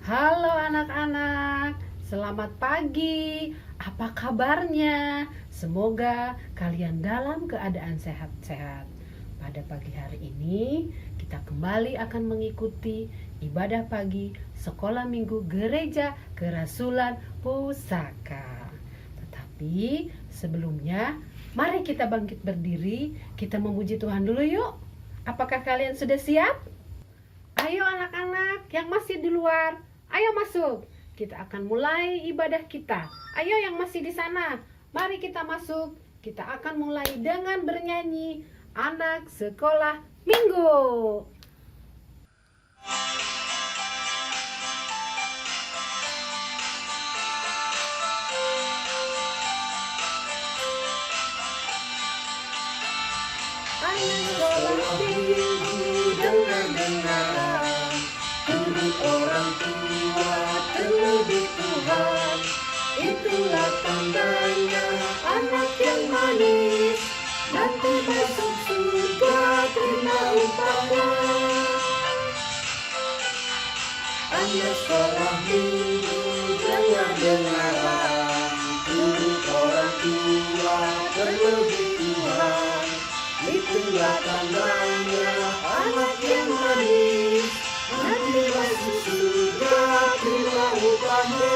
Halo anak-anak, selamat pagi. Apa kabarnya? Semoga kalian dalam keadaan sehat-sehat. Pada pagi hari ini, kita kembali akan mengikuti ibadah pagi Sekolah Minggu Gereja Kerasulan Pusaka. Tetapi sebelumnya, mari kita bangkit berdiri, kita memuji Tuhan dulu yuk. Apakah kalian sudah siap? Ayo anak-anak yang masih di luar, ayo masuk. Kita akan mulai ibadah kita. Ayo yang masih di sana, mari kita masuk. Kita akan mulai dengan bernyanyi Anak Sekolah Minggu. Anak sekolah minggu, dengar-dengar, turut orang tua terlebih Tuhan. Itulah tandanya anak yang manis, nanti masuk surga terima upahnya. Anak sekolah minggu, dengar-dengar, turut orang tua terlebih Tuhan. Itulah tandanya anak yang manis, nanti masuk surga terima upahnya.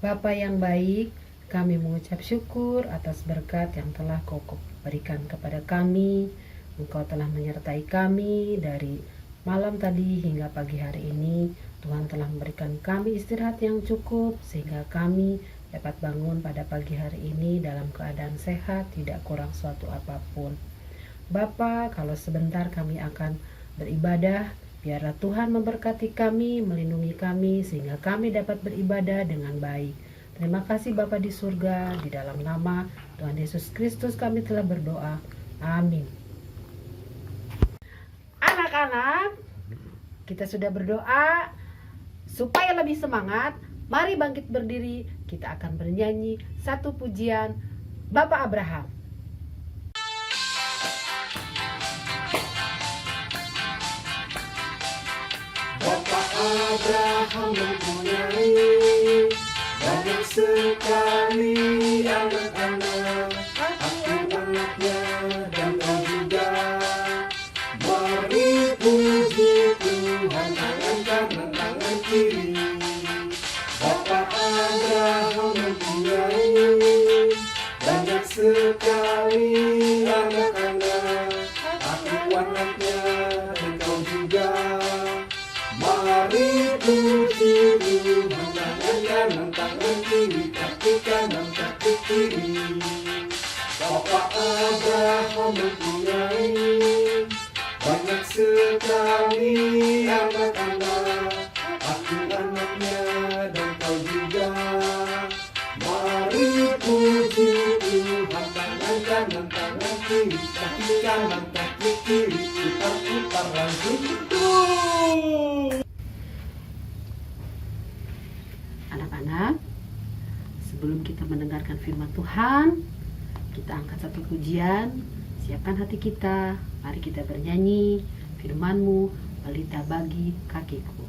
Bapa yang baik, kami mengucap syukur atas berkat yang telah Kau berikan kepada kami. Engkau telah menyertai kami dari malam tadi hingga pagi hari ini. Tuhan telah memberikan kami istirahat yang cukup sehingga kami dapat bangun pada pagi hari ini dalam keadaan sehat, tidak kurang suatu apapun. Bapa, kalau sebentar kami akan beribadah, biarlah Tuhan memberkati kami, melindungi kami, sehingga kami dapat beribadah dengan baik. Terima kasih Bapa di surga, di dalam nama Tuhan Yesus Kristus kami telah berdoa. Amin. Anak-anak, kita sudah berdoa. Supaya lebih semangat, mari bangkit berdiri, kita akan bernyanyi satu pujian Bapak Abraham. Bapak Abraham mempunyai banyak sekali anak-anak, aku anaknya dan kau juga. Mari puji Tuhan, tangan kanan, tangan kiri. Bapak Abraham mempunyai banyak sekali anak-anak, aku anaknya dan kau juga. Mari puji Tuhan, tangan kanan, tangan kiri, kaki kanan, kaki kiri. Bapak Abraham mempunyai banyak sekali anak-anak, aku anaknya dan kau juga. Mari puji Tuhan, tangan kanan, tangan kiri, kaki kanan, kaki kiri, putar-putar langsung itu. Anak-anak, sebelum kita mendengarkan firman Tuhan, kita angkat satu pujian. Siapkan hati kita, mari kita bernyanyi firman-Mu, pelita bagi kakiku.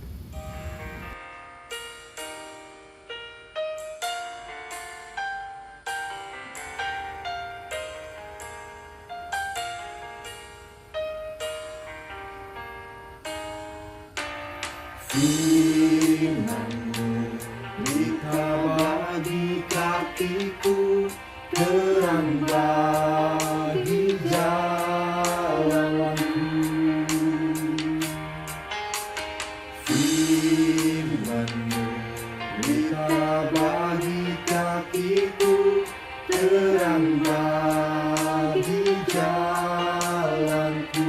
Firman-Mu, pelita bagi kakiku, terang bagi jalanku. Firman-Mu, pelita bagi kakiku, terang bagi jalanku.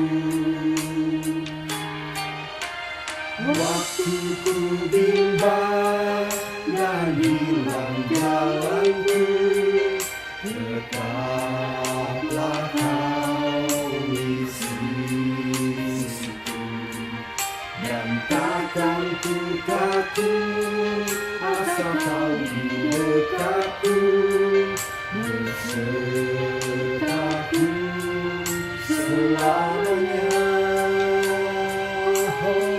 Waktu ku bimbang dan hilang jalanku, tetaplah kau di sisiku, dan takkan ku takut asal kau di dekatku, bersertaku selamanya. Oh,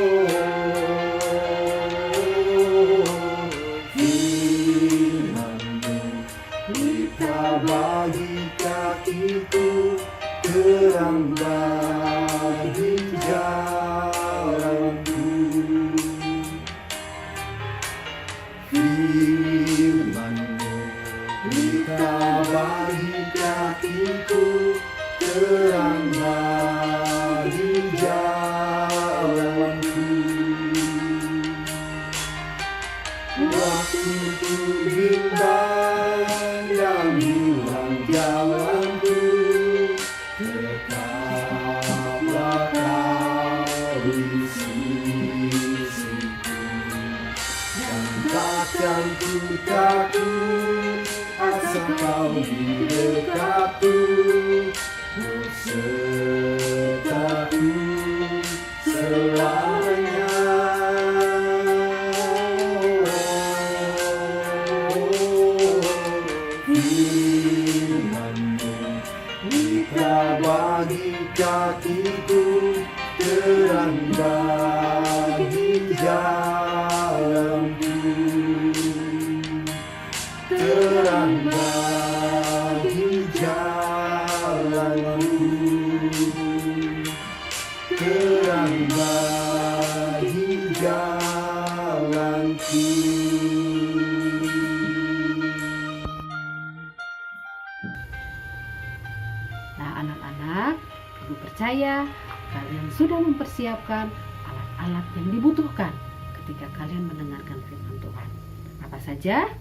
terang bagi jalanku. Firman-Mu pelita bagi kakiku, terang bagi jalanku. Waktu ku bimbang dan hilang jalanku, tetaplah Kau di sisiku. Dan takkan ku takut, asal Kau di dekatku, besertaku selamanya. Firman-Mu pelita bagi kakiku, terang bagi jalanku. Terang bagi jalanku, terang bagi jalanku. Nah, anak-anak, Ibu percaya kalian sudah mempersiapkan alat-alat yang dibutuhkan ketika kalian mendengarkan firman Tuhan. Apa saja?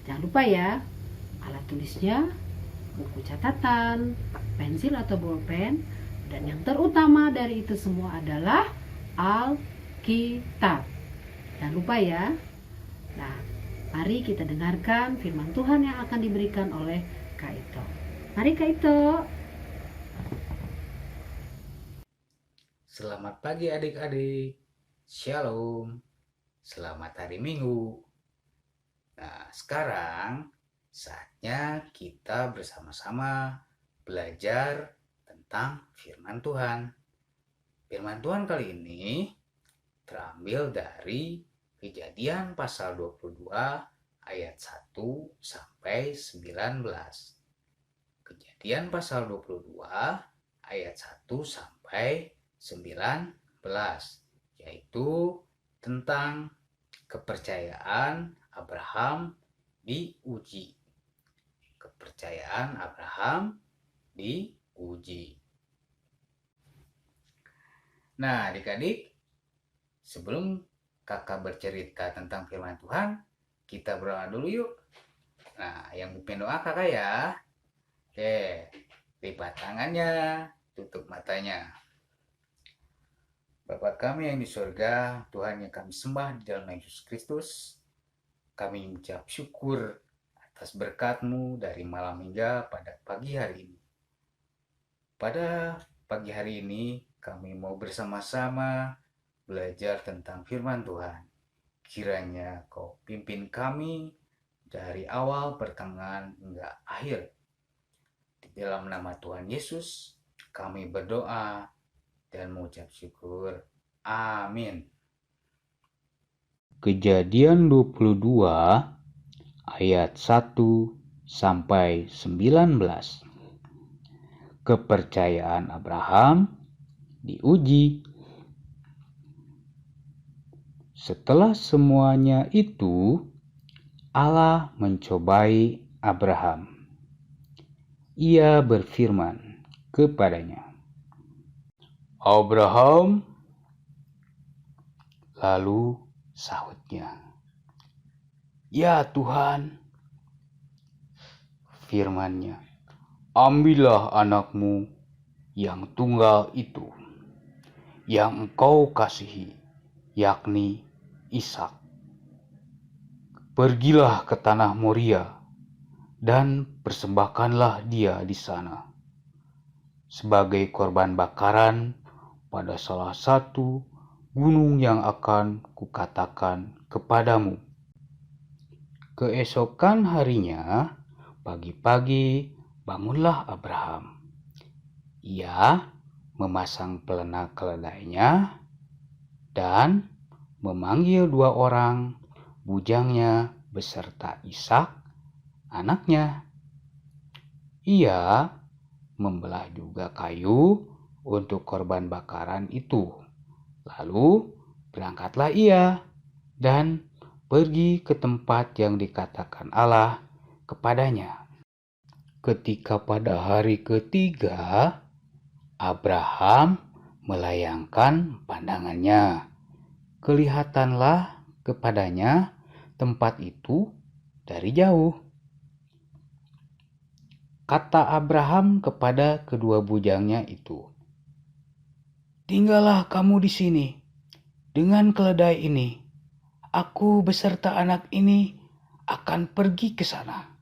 Jangan lupa ya, alat tulisnya, buku catatan, pensil atau bolpen, dan yang terutama dari itu semua adalah Alkitab. Jangan lupa ya. Nah, mari kita dengarkan firman Tuhan yang akan diberikan oleh Kak Ito. Mari Kak Ito. Selamat pagi adik-adik. Shalom. Selamat hari Minggu. Nah, sekarang saatnya kita bersama-sama belajar tentang firman Tuhan. Firman Tuhan kali ini terambil dari Kejadian pasal 22 ayat 1 sampai 19. Kejadian pasal 22 ayat 1 sampai 19, yaitu tentang kepercayaan Abraham diuji. Kepercayaan Abraham diuji. Nah, adik-adik, sebelum kakak bercerita tentang firman Tuhan, kita berdoa dulu yuk. Nah, yang mimpin doa kakak ya. Oke, lipat tangannya, tutup matanya. Bapa kami yang di surga, Tuhan yang kami sembah di dalam Yesus Kristus, kami mengucap syukur atas berkat-Mu dari malam hingga pada pagi hari ini. Pada pagi hari ini, kami mau bersama-sama belajar tentang firman Tuhan. Kiranya Kau pimpin kami dari awal, pertengahan, hingga akhir. Di dalam nama Tuhan Yesus, kami berdoa dan mengucap syukur. Amin. Kejadian 22 ayat 1 sampai 19. Kepercayaan Abraham diuji. Setelah semuanya itu, Allah mencobai Abraham. Ia berfirman kepadanya, "Abraham." Lalu sahutnya, "Ya Tuhan." Firman-Nya, "Ambillah anakmu yang tunggal itu, yang engkau kasihi, yakni Ishak. Pergilah ke tanah Moria dan persembahkanlah dia di sana sebagai korban bakaran pada salah satu gunung yang akan kukatakan kepadamu." Keesokan harinya, pagi-pagi bangunlah Abraham. Ia memasang pelana keledainya dan memanggil 2 orang bujangnya beserta Ishak, anaknya. Ia membelah juga kayu untuk korban bakaran itu. Lalu berangkatlah ia dan pergi ke tempat yang dikatakan Allah kepadanya. Ketika pada hari ketiga, Abraham melayangkan pandangannya. Kelihatanlah kepadanya tempat itu dari jauh. Kata Abraham kepada kedua bujangnya itu, "Tinggallah kamu di sini dengan keledai ini. Aku beserta anak ini akan pergi ke sana.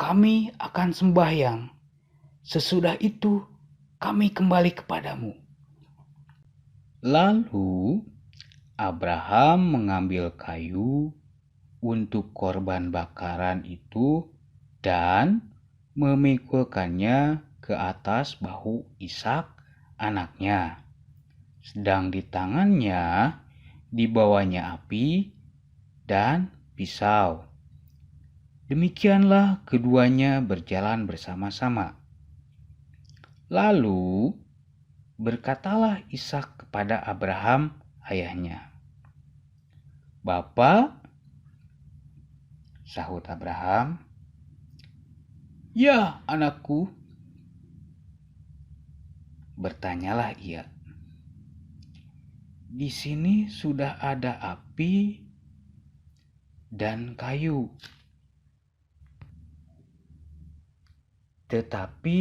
Kami akan sembahyang. Sesudah itu kami kembali kepadamu." Lalu Abraham mengambil kayu untuk korban bakaran itu dan memikulkannya ke atas bahu Ishak anaknya. Sedang di tangannya dibawanya api dan pisau. Demikianlah keduanya berjalan bersama-sama. Lalu berkatalah Ishak kepada Abraham ayahnya. "Bapa," sahut Abraham. "Ya, anakku," bertanyalah ia. "Di sini sudah ada api dan kayu. Tetapi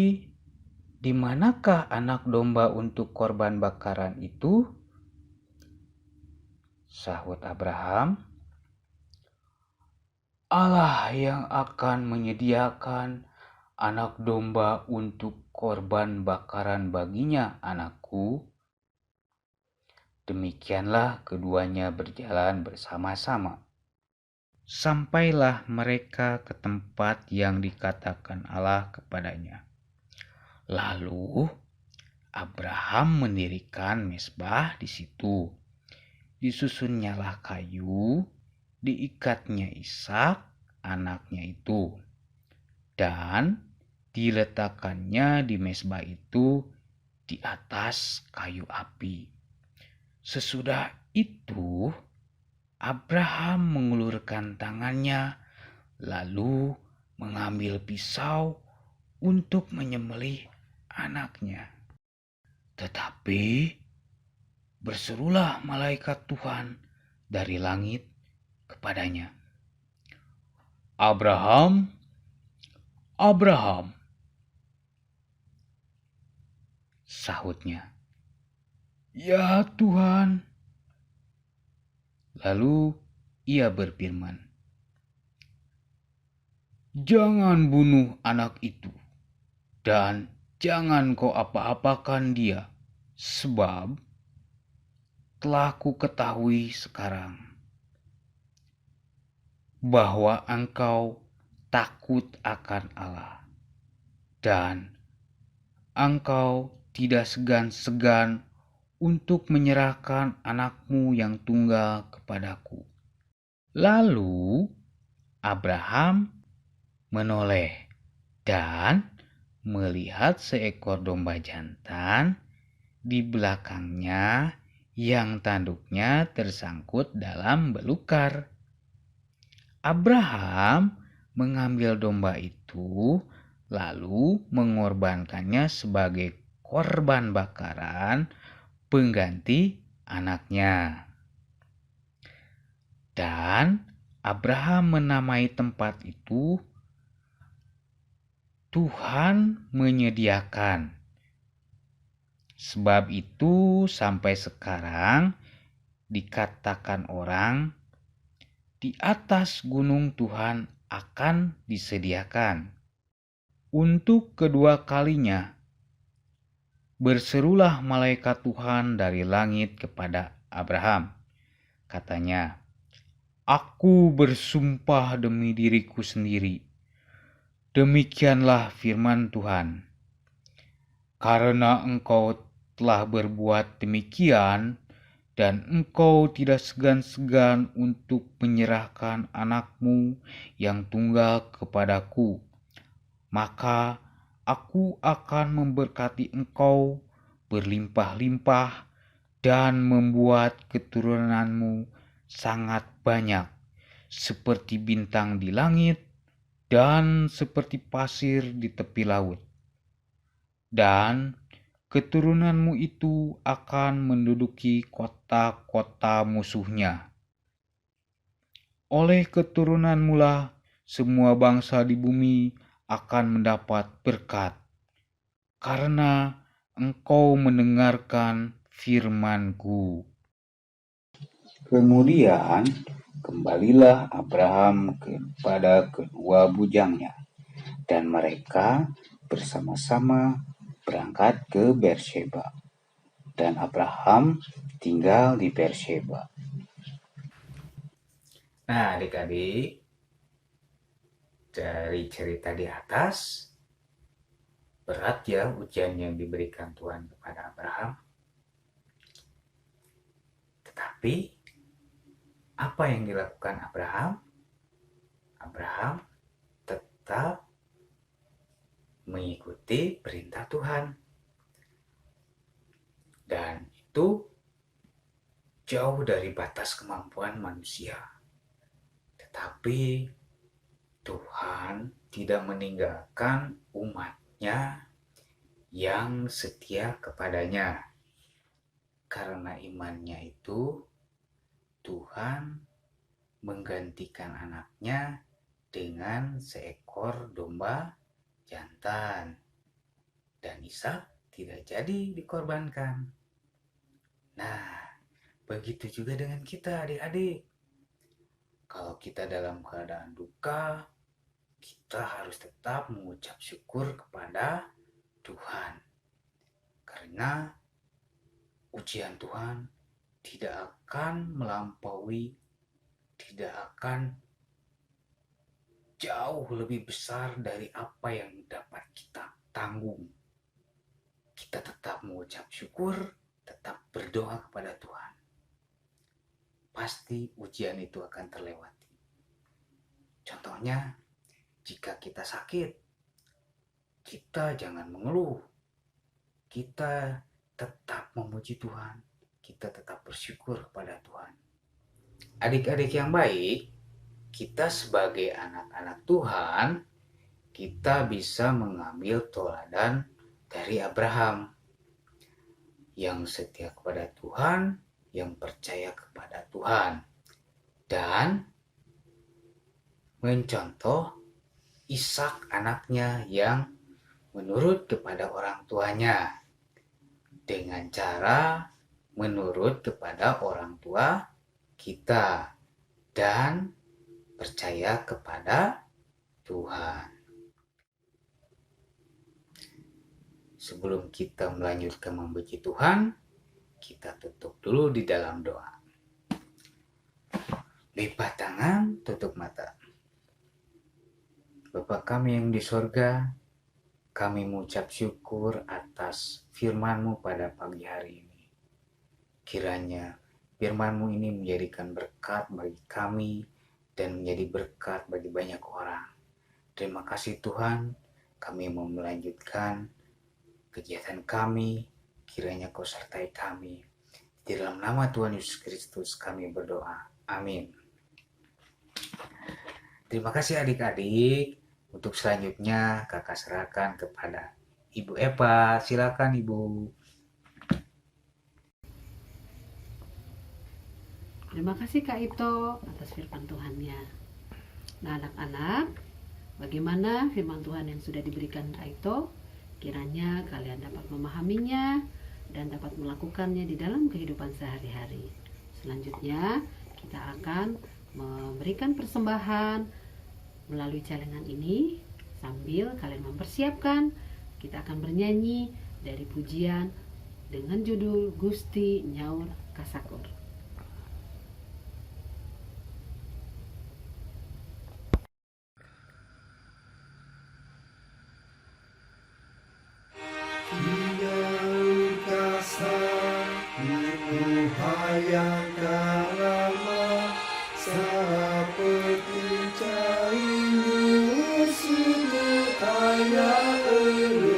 di manakah anak domba untuk korban bakaran itu?" Sahut Abraham. "Allah yang akan menyediakan anak domba untuk korban bakaran baginya, anakku." Demikianlah keduanya berjalan bersama-sama. Sampailah mereka ke tempat yang dikatakan Allah kepadanya. Lalu Abraham mendirikan mezbah di situ. Disusunnyalah kayu, diikatnya Ishak anaknya itu, dan diletakkannya di mezbah itu di atas kayu api. Sesudah itu Abraham mengulurkan tangannya lalu mengambil pisau untuk menyembelih anaknya. Tetapi berserulah malaikat Tuhan dari langit kepadanya, "Abraham, Abraham." Sahutnya, "Ya Tuhan." Lalu ia berfirman, "Jangan bunuh anak itu, dan jangan kau apa-apakan dia, sebab telah ku ketahui sekarang bahwa engkau takut akan Allah, dan engkau tidak segan-segan untuk menyerahkan anakmu yang tunggal kepadaku." Lalu Abraham menoleh dan melihat seekor domba jantan di belakangnya yang tanduknya tersangkut dalam belukar. Abraham mengambil domba itu lalu mengorbankannya sebagai korban bakaran pengganti anaknya. Dan Abraham menamai tempat itu Tuhan menyediakan. Sebab itu sampai sekarang dikatakan orang, di atas gunung Tuhan akan disediakan. Untuk kedua kalinya berserulah malaikat Tuhan dari langit kepada Abraham. Katanya, "Aku bersumpah demi diriku sendiri. Demikianlah firman Tuhan. Karena engkau telah berbuat demikian, dan engkau tidak segan-segan untuk menyerahkan anakmu yang tunggal kepadaku, maka Aku akan memberkati engkau berlimpah-limpah dan membuat keturunanmu sangat banyak, seperti bintang di langit dan seperti pasir di tepi laut. Dan keturunanmu itu akan menduduki kota-kota musuhnya. Oleh keturunanmu lah semua bangsa di bumi akan mendapat berkat, karena engkau mendengarkan firman-Ku. Kemudian kembalilah Abraham kepada kedua bujangnya, dan mereka bersama-sama berangkat ke Beersheba. Dan Abraham tinggal di Beersheba. Nah, adik-adik, dari cerita di atas, berat ya ujian yang diberikan Tuhan kepada Abraham. Tetapi, apa yang dilakukan Abraham? Abraham tetap mengikuti perintah Tuhan. Dan itu jauh dari batas kemampuan manusia. Tetapi Tuhan tidak meninggalkan umat-Nya yang setia kepadanya. Karena imannya itu, Tuhan menggantikan anaknya dengan seekor domba jantan. Dan Ishak tidak jadi dikorbankan. Nah, begitu juga dengan kita adik-adik. Kalau kita dalam keadaan duka, kita harus tetap mengucap syukur kepada Tuhan. Karena ujian Tuhan tidak akan melampaui, tidak akan jauh lebih besar dari apa yang dapat kita tanggung. Kita tetap mengucap syukur, tetap berdoa kepada Tuhan. Pasti ujian itu akan terlewati. Contohnya, jika kita sakit, kita jangan mengeluh. Kita tetap memuji Tuhan. Kita tetap bersyukur kepada Tuhan. Adik-adik yang baik, kita sebagai anak-anak Tuhan, kita bisa mengambil teladan dari Abraham yang setia kepada Tuhan, yang percaya kepada Tuhan, dan mencontoh Ishak anaknya yang menurut kepada orang tuanya dengan cara menurut kepada orang tua kita dan percaya kepada Tuhan. Sebelum kita melanjutkan memuji Tuhan, kita tutup dulu di dalam doa. Lipat tangan, tutup mata. Bapa kami yang di sorga, kami mengucap syukur atas firman-Mu pada pagi hari ini. Kiranya firman-Mu ini menjadikan berkat bagi kami dan menjadi berkat bagi banyak orang. Terima kasih Tuhan, kami mau melanjutkan kegiatan kami, kiranya Kau sertai kami. Di dalam nama Tuhan Yesus Kristus kami berdoa. Amin. Terima kasih adik-adik. Untuk selanjutnya kakak serahkan kepada Ibu Eva. Silakan Ibu. Terima kasih Kak Ito atas firman Tuhannya. Nah anak-anak, bagaimana firman Tuhan yang sudah diberikan Kak Ito? Kiranya kalian dapat memahaminya dan dapat melakukannya di dalam kehidupan sehari-hari. Selanjutnya kita akan memberikan persembahan melalui celengan ini. Sambil kalian mempersiapkan, kita akan bernyanyi dari pujian dengan judul Gusti Nyaur Kasakur. Hayang kalama seperti cair sumber air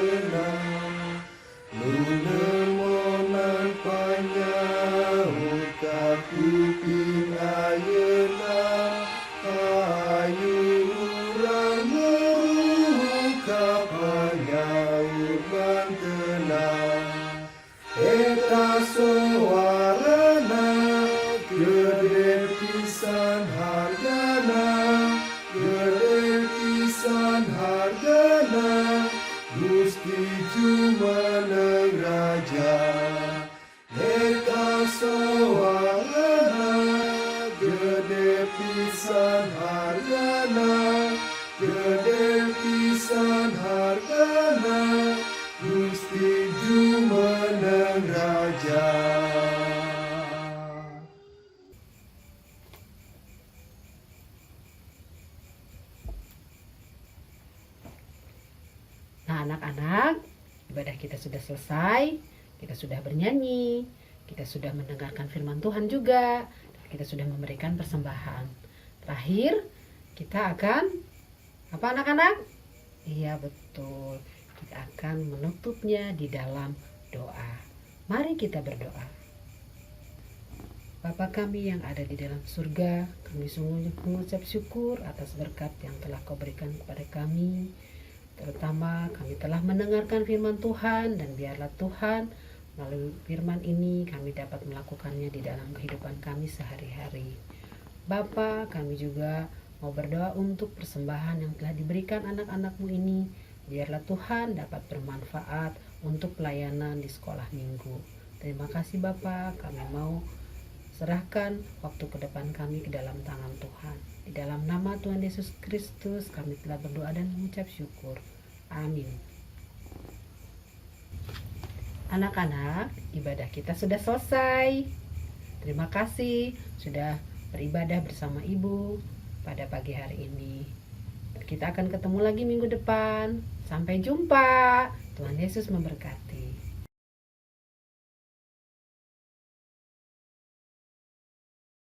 kasowarana gede pisan hargana gede pisan hargana Gusti jumeneng raja kasowarana gede pisan hargana gede pisan hargana Gusti jumeneng raja. Nah, anak-anak, ibadah kita sudah selesai. Kita sudah bernyanyi, kita sudah mendengarkan firman Tuhan juga, dan kita sudah memberikan persembahan. Terakhir, kita akan apa anak-anak? Iya betul, kita akan menutupnya di dalam doa. Mari kita berdoa. Bapa kami yang ada di dalam surga, kami sungguh mengucap syukur atas berkat yang telah Kau berikan kepada kami. Terutama kami telah mendengarkan firman Tuhan, dan biarlah Tuhan melalui firman ini kami dapat melakukannya di dalam kehidupan kami sehari-hari. Bapa, kami juga mau berdoa untuk persembahan yang telah diberikan anak-anak-Mu ini. Biarlah Tuhan dapat bermanfaat untuk pelayanan di sekolah minggu. Terima kasih Bapa, kami mau serahkan waktu ke depan kami ke dalam tangan Tuhan. Di dalam nama Tuhan Yesus Kristus kami telah berdoa dan mengucap syukur. Amin. Anak-anak, ibadah kita sudah selesai. Terima kasih sudah beribadah bersama Ibu pada pagi hari ini. Kita akan ketemu lagi minggu depan. Sampai jumpa. Tuhan Yesus memberkati.